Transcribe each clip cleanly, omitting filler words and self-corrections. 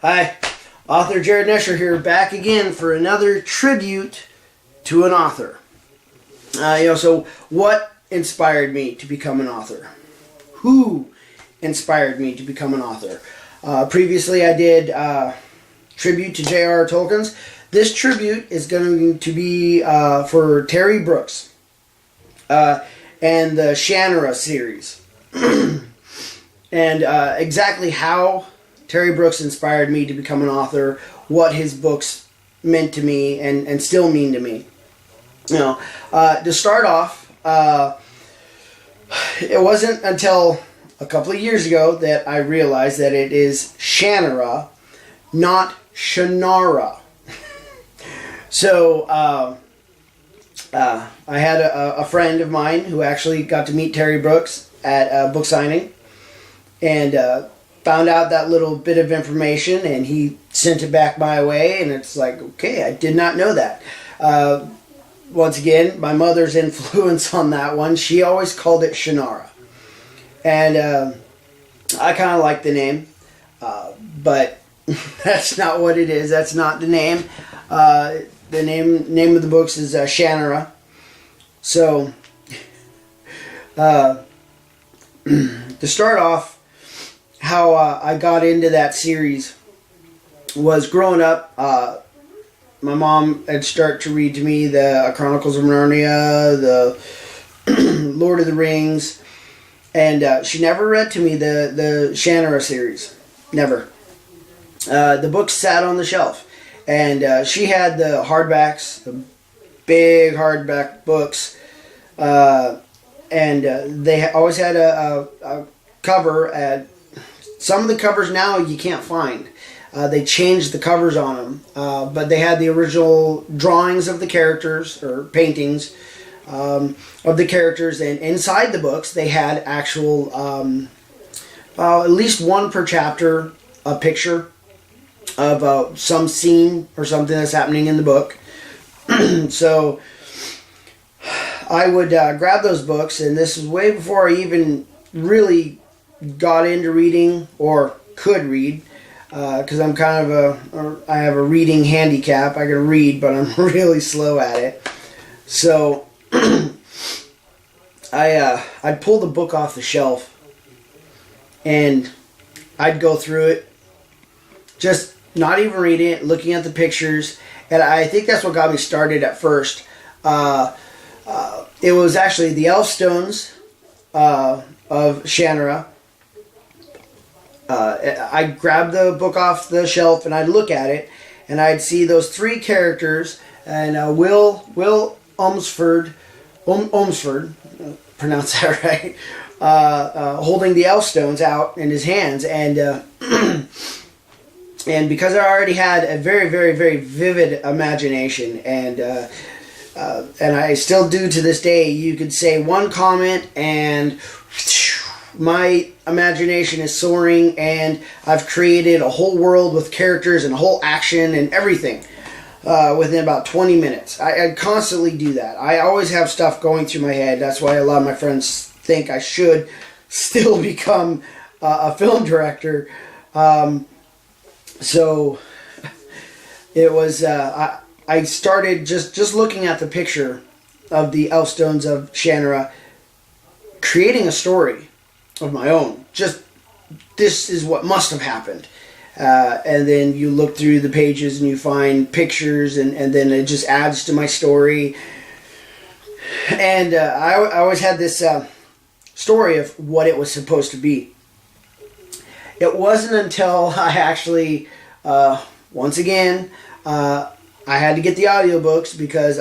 Hi, author Jared Nesher here, back again for another tribute to an author. So what inspired me to become an author? Who inspired me to become an author? Previously I did tribute to J.R.R. Tolkien's. This tribute is going to be for Terry Brooks and the Shannara series. And exactly how Terry Brooks inspired me to become an author, what his books meant to me and still mean to me. To start off, it wasn't until a couple of years ago that I realized that it is Shannara, not Shannara. So, I had a friend of mine who actually got to meet Terry Brooks at a book signing, and found out that little bit of information, and he sent it back my way, and it's like, okay, I did not know that. Once again, my mother's influence on that one. She always called it Shannara. And I kind of like the name, but that's not what it is. That's not the name. The name of the books is Shannara. So, to start off, how I got into that series was growing up. My mom had started to read to me the Chronicles of Narnia, the Lord of the Rings, and she never read to me the Shannara series. Never. The books sat on the shelf, and she had the hardbacks, the big hardback books, and they always had a cover at. Some of the covers now you can't find. They changed the covers on them. But they had the original drawings of the characters, or paintings of the characters. And inside the books, they had actual, at least one per chapter, a picture of some scene or something that's happening in the book. So I would grab those books, and this was way before I even really got into reading or could read, because I'm kind of I have a reading handicap. I can read, but I'm really slow at it. So I'd pull the book off the shelf and I'd go through it, just not even reading it, looking at the pictures, and I think that's what got me started at first. It was actually the Elfstones of Shannara. I'd grab the book off the shelf and I'd look at it, and I'd see those three characters, and Will Umsford, pronounce that right, holding the Elfstones out in his hands, and and because I already had a very, very, very vivid imagination, and I still do to this day, you could say one comment and my imagination is soaring, and I've created a whole world with characters and a whole action and everything within about 20 minutes. I constantly do that. I always have stuff going through my head. That's why a lot of my friends think I should still become a film director. So it was, I started just looking at the picture of the Elfstones of Shannara, creating a story of my own. Just, this is what must have happened. And then you look through the pages and you find pictures, and then it just adds to my story. And I always had this story of what it was supposed to be. It wasn't until I actually, once again, I had to get the audiobooks because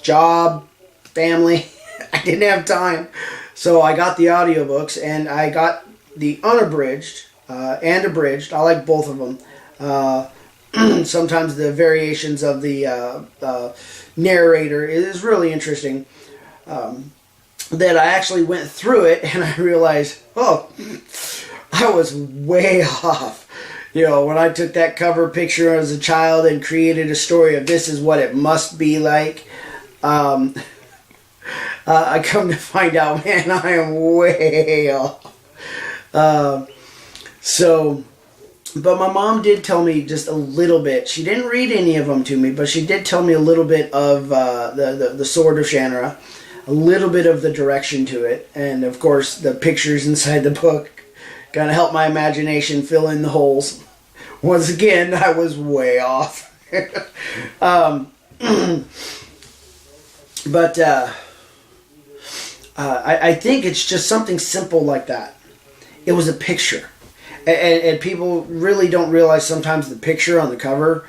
job, family, I didn't have time. So I got the audiobooks, and I got the unabridged and abridged. I like both of them. Sometimes the variations of the narrator is really interesting. That I actually went through it, and I realized, oh, I was way off. You know, when I took that cover picture as a child and created a story of this is what it must be like, I come to find out, man, I am way off. So But my mom did tell me just a little bit. She didn't read any of them to me, but she did tell me a little bit of the Sword of Shannara, a little bit of the direction to it, and of course the pictures inside the book kind of helped my imagination fill in the holes. Once again, I was way off. But I think it's just something simple like that. It was a picture. And people really don't realize sometimes the picture on the cover,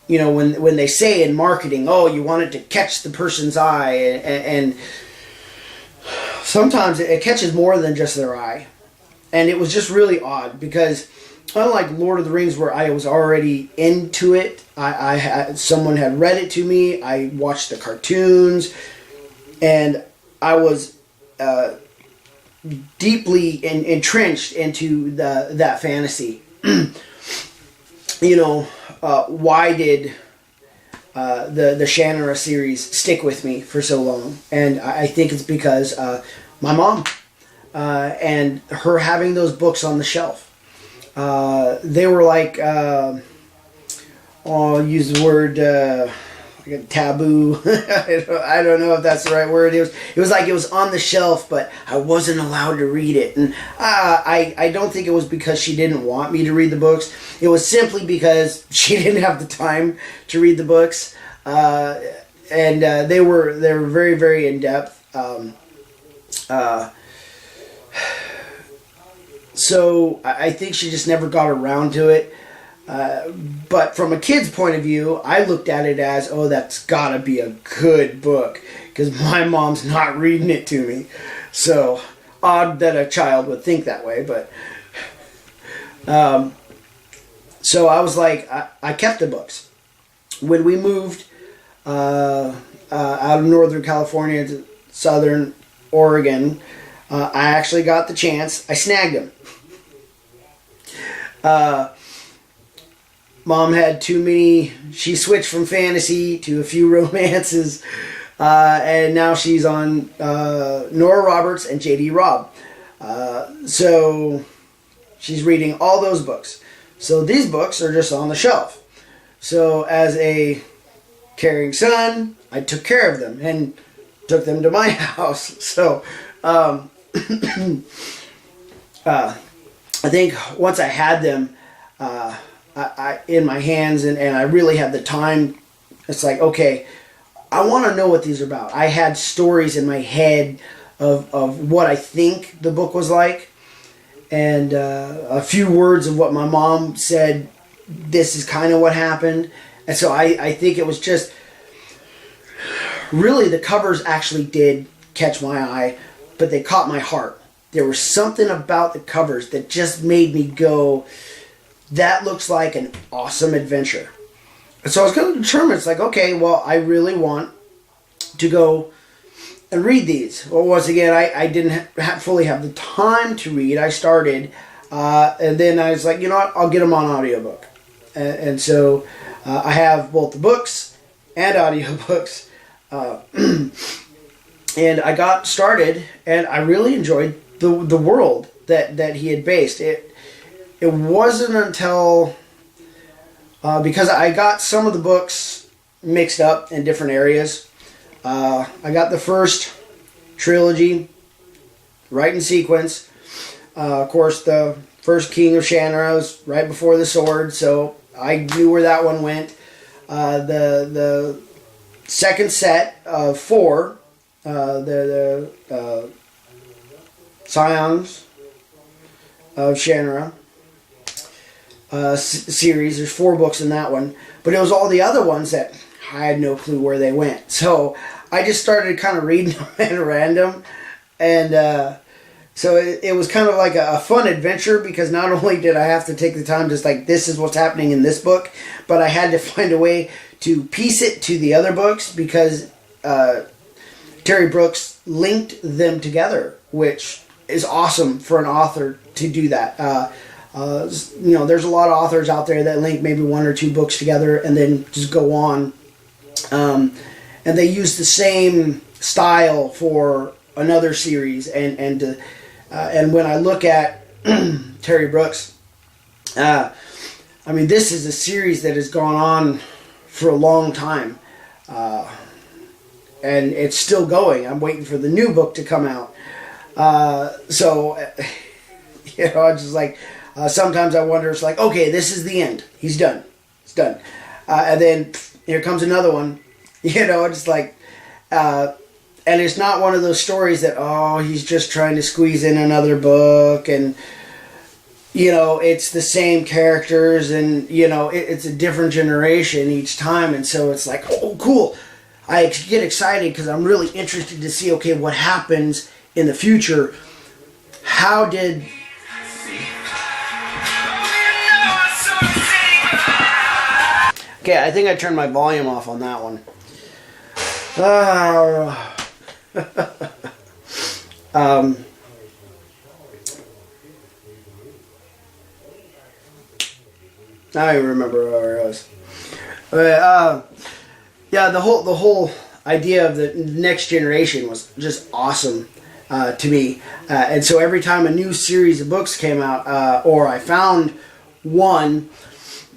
you know, when they say in marketing, oh, you want it to catch the person's eye, and sometimes it catches more than just their eye. And it was just really odd because unlike Lord of the Rings, where I was already into it, I had someone had read it to me, I watched the cartoons, and I was deeply entrenched into that fantasy. You know, why did the Shannara series stick with me for so long? And I think it's because my mom and her having those books on the shelf. They were like, I'll use the word like taboo. I don't know if that's the right word. It was like it was on the shelf, but I wasn't allowed to read it. And I don't think it was because she didn't want me to read the books. It was simply because she didn't have the time to read the books. And they were very, very in depth. So I think she just never got around to it. But from a kid's point of view, I looked at it as, oh, that's gotta be a good book, because my mom's not reading it to me. So odd that a child would think that way, but so I was like, I kept the books. When we moved out of Northern California to Southern Oregon, I actually got the chance. I snagged them. Mom had too many. She switched from fantasy to a few romances, and now she's on Nora Roberts and J.D. Robb. So she's reading all those books. So these books are just on the shelf. So as a caring son, I took care of them and took them to my house. So I think once I had them I in my hands and I really had the time, it's like, okay, I want to know what these are about. I had stories in my head of what I think the book was like, and a few words of what my mom said, this is kind of what happened. And so I think it was just really the covers actually did catch my eye, but they caught my heart. There was something about the covers that just made me go, that looks like an awesome adventure. And so I was going to determine, it's like, okay, well, I really want to go and read these. Well, once again, I didn't fully have the time to read. I started, and then I was like, you know what, I'll get them on audiobook. And so I have both the books and audiobooks. And I got started, and I really enjoyed the world that he had based. It wasn't until, because I got some of the books mixed up in different areas. I got the first trilogy right in sequence. Of course, the first King of Shannara was right before the sword, so I knew where that one went. The second set of 4, the Scions of Shannara series. There's 4 books in that one, but it was all the other ones that I had no clue where they went. So I just started kind of reading them at random, and so it was kind of like a fun adventure, because not only did I have to take the time just like, this is what's happening in this book, but I had to find a way to piece it to the other books, because Terry Brooks linked them together, which is awesome for an author to do that. You know, there's a lot of authors out there that link maybe 1 or 2 books together and then just go on. And they use the same style for another series. And when I look at Terry Brooks, I mean, this is a series that has gone on for a long time. And it's still going. I'm waiting for the new book to come out. So, you know, I just like, sometimes I wonder, it's like, okay, this is the end. He's done. It's done. And then here comes another one. You know, it's like, and it's not one of those stories that, oh, he's just trying to squeeze in another book, and, you know, it's the same characters, and, you know, it's a different generation each time, and so it's like, oh, cool. I get excited because I'm really interested to see, okay, what happens in the future. How did... Okay, I think I turned my volume off on that one. I don't even remember where I was. Yeah, the whole idea of the next generation was just awesome to me. And so every time a new series of books came out, or I found one,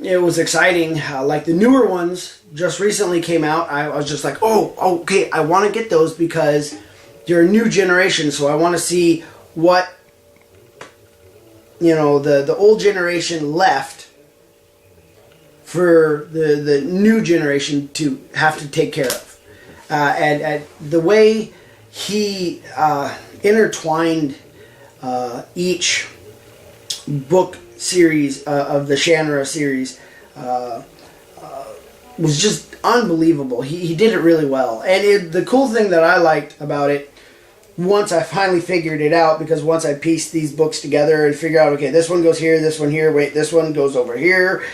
it was exciting. Like the newer ones just recently came out. I was just like, oh, okay, I want to get those because they're a new generation. So I want to see what, you know, the old generation left for the new generation to have to take care of. And the way he intertwined each book series of the Shanra series was just unbelievable. He did it really well. And the cool thing that I liked about it, once I finally figured it out, because once I pieced these books together and figure out, okay, this one goes here, this one here, wait, this one goes over here,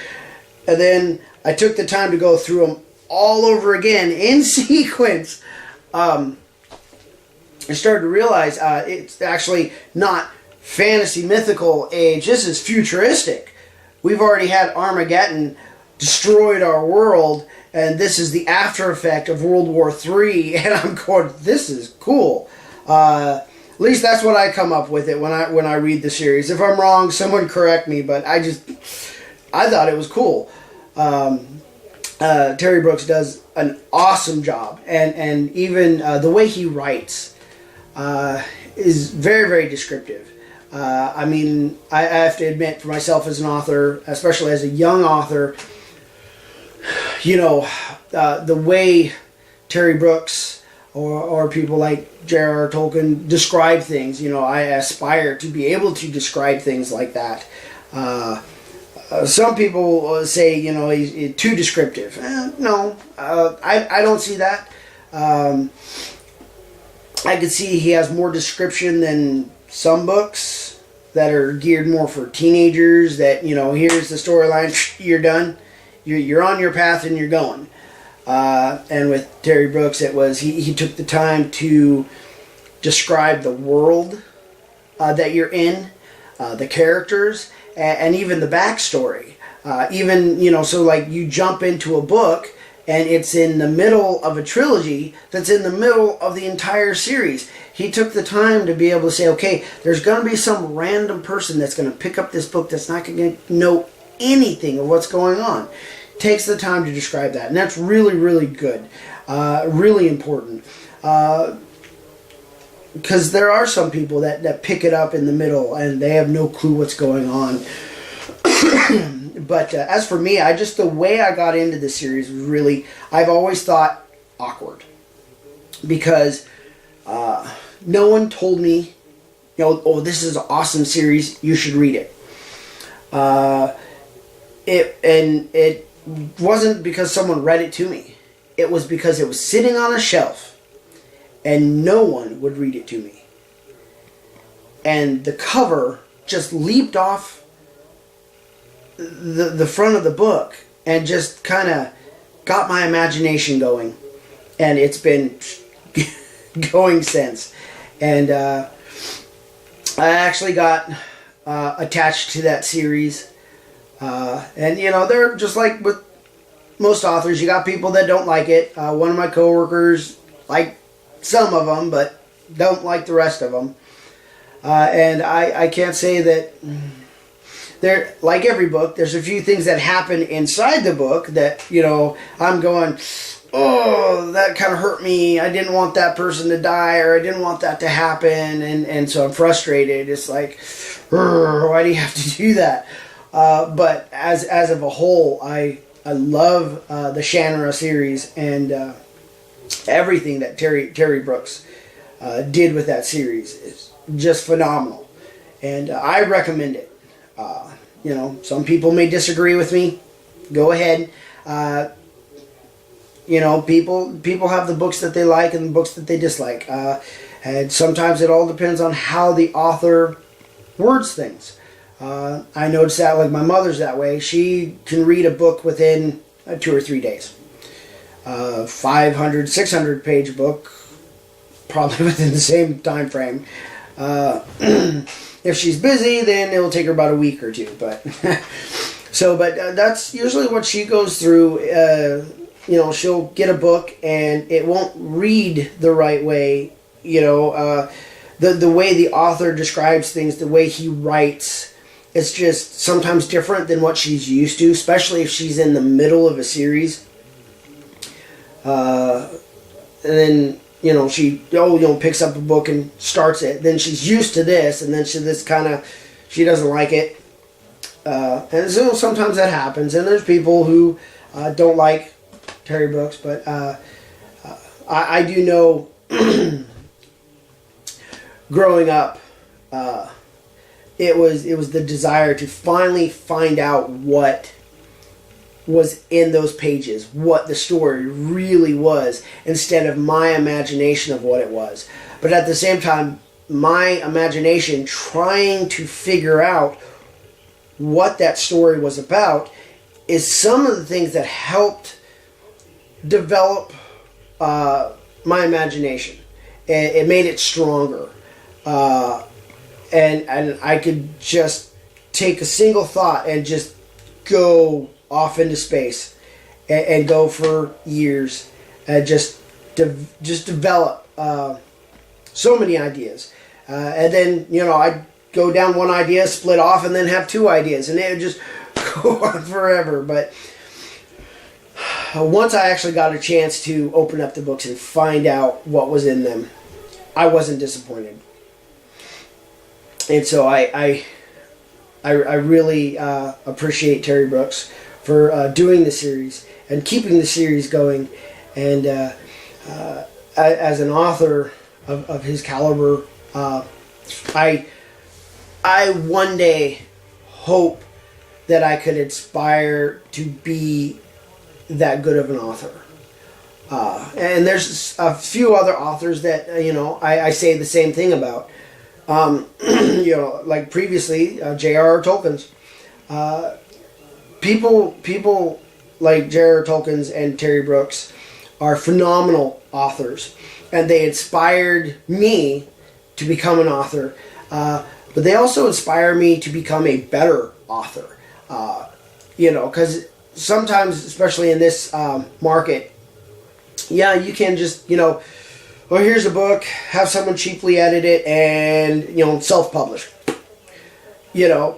and then I took the time to go through them all over again in sequence. I started to realize it's actually not fantasy mythical age. This is futuristic. We've already had Armageddon destroyed our world, and this is the after effect of World War III. And I'm going, this is cool. At least that's what I come up with it when I read the series. If I'm wrong, someone correct me. But I thought it was cool. Terry Brooks does an awesome job, and even the way he writes is very, very descriptive. I mean, I have to admit, for myself as an author, especially as a young author, you know, the way Terry Brooks or people like J.R.R. Tolkien describe things, you know, I aspire to be able to describe things like that. Some people say, you know, he's too descriptive. No, I don't see that. I could see he has more description than some books that are geared more for teenagers, that, you know, here's the storyline, you're done. You're on your path and you're going. And with Terry Brooks, it was, he took the time to describe the world that you're in, the characters, and even the backstory. Even, you know, so like you jump into a book and it's in the middle of a trilogy that's in the middle of the entire series. He took the time to be able to say, okay, there's going to be some random person that's going to pick up this book that's not going to know anything of what's going on. Takes the time to describe that. And that's really, really good. Really important. Because there are some people that pick it up in the middle and they have no clue what's going on. But as for me, the way I got into the series was really, I've always thought awkward. Because no one told me, you know, oh, this is an awesome series, you should read it. It wasn't because someone read it to me. It was because it was sitting on a shelf and no one would read it to me. And the cover just leaped off the front of the book and just kind of got my imagination going. And it's been going since. And I actually got attached to that series. And, you know, they're just like with most authors, you got people that don't like it. One of my coworkers like some of them, but don't like the rest of them. And I can't say that there, like every book, there's a few things that happen inside the book that, you know, I'm going, oh, that kind of hurt me. I didn't want that person to die, or I didn't want that to happen, and so I'm frustrated. It's like, why do you have to do that? But as of a whole, I love the Shanra series, and everything that Terry Brooks did with that series is just phenomenal, and I recommend it. You know, some people may disagree with me. Go ahead. You know, people have the books that they like and the books that they dislike, and sometimes it all depends on how the author words things. I noticed that, like, my mother's that way. She can read a book within 2 or 3 days. 500, 600 page book, probably within the same time frame. If she's busy, then it will take her about a week or two. But but that's usually what she goes through. You know, she'll get a book and it won't read the right way. You know, the way the author describes things, the way he writes, it's just sometimes different than what she's used to, especially if she's in the middle of a series. And then, you know, she picks up a book and starts it. Then she's used to this, and then she doesn't like it. And so sometimes that happens. And there's people who don't like Terry Brooks, but I do know growing up, it was the desire to finally find out what was in those pages, what the story really was, instead of my imagination of what it was. But at the same time, my imagination trying to figure out what that story was about is some of the things that helped develop my imagination. It made it stronger. And I could just take a single thought and just go off into space and go for years and just develop so many ideas. And then, you know, I'd go down one idea, split off, and then have 2 ideas, and it would just go on forever. But once I actually got a chance to open up the books and find out what was in them, I wasn't disappointed. And so I really appreciate Terry Brooks for doing the series and keeping the series going. And as an author of his caliber, I one day hope that I could aspire to be that good of an author. And there's a few other authors that, you know, I say the same thing about. You know, like previously, J.R.R. Tolkien's. People like J.R.R. Tolkien's and Terry Brooks are phenomenal authors, and they inspired me to become an author. But they also inspire me to become a better author. You know, because sometimes, especially in this market, yeah, you can just, you know, well, here's a book, have someone cheaply edit it, and, you know, self-publish. You know,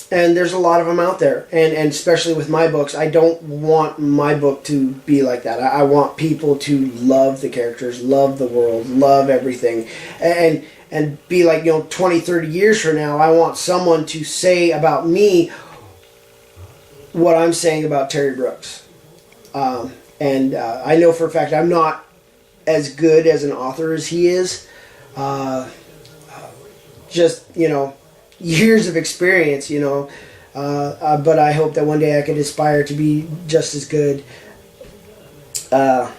and there's a lot of them out there. And especially with my books, I don't want my book to be like that. I want people to love the characters, love the world, love everything. And be like, you know, 20, 30 years from now, I want someone to say about me what I'm saying about Terry Brooks. And I know for a fact I'm not as good as an author as he is. Just, you know, years of experience, you know. But I hope that one day I could aspire to be just as good.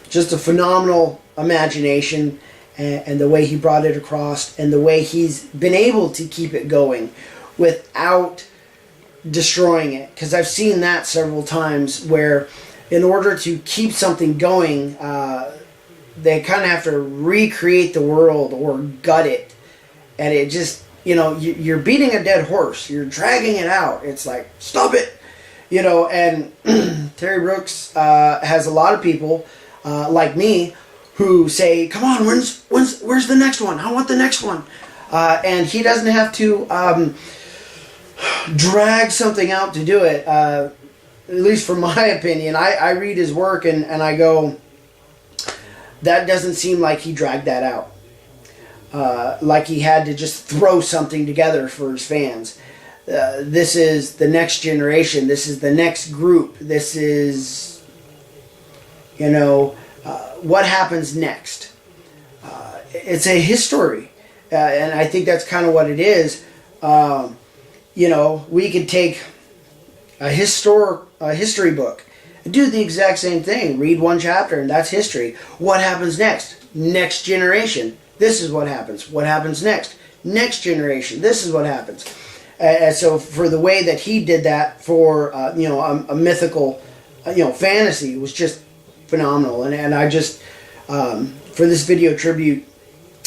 Just a phenomenal imagination, and the way he brought it across, and the way he's been able to keep it going without destroying it. Because I've seen that several times where in order to keep something going, they kind of have to recreate the world or gut it. And it just, you know, you're beating a dead horse. You're dragging it out. It's like, stop it! You know, and Terry Brooks has a lot of people like me who say, come on, where's the next one? I want the next one. And he doesn't have to drag something out to do it. At least from my opinion, I read his work and I go, that doesn't seem like he dragged that out. Like he had to just throw something together for his fans. This is the next generation. This is the next group. This is, what happens next. It's a history. And I think that's kind of what it is. We could take a history book and do the exact same thing. Read one chapter and that's history. What happens next? Next generation. This is what happens. What happens next? Next generation. This is what happens. And so for the way that he did that for, a mythical, fantasy was just phenomenal. And I just, for this video tribute,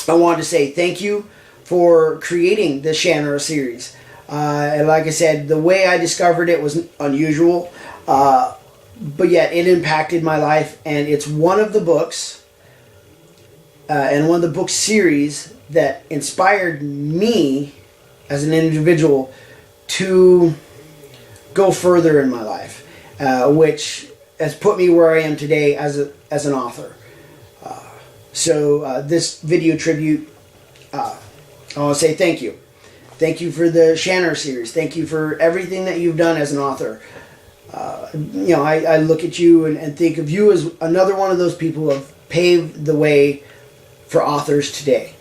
I wanted to say thank you for creating the Shannara series. And like I said, the way I discovered it was unusual, but yet it impacted my life. And it's one of the books and one of the book series that inspired me as an individual to go further in my life, which has put me where I am today as an author. So this video tribute, I want to say thank you. Thank you for the Shannara series. Thank you for everything that you've done as an author. I look at you and think of you as another one of those people who have paved the way for authors today.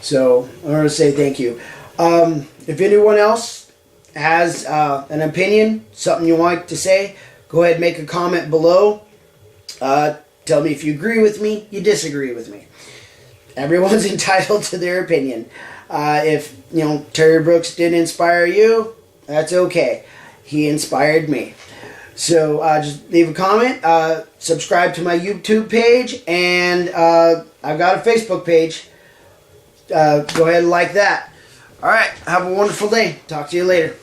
So I want to say thank you. If anyone else has an opinion, something you like to say, go ahead and make a comment below. Tell me if you agree with me, you disagree with me. Everyone's entitled to their opinion. If Terry Brooks didn't inspire you, that's okay. He inspired me. So just leave a comment, subscribe to my YouTube page, and I've got a Facebook page. Go ahead and like that. Alright, have a wonderful day. Talk to you later.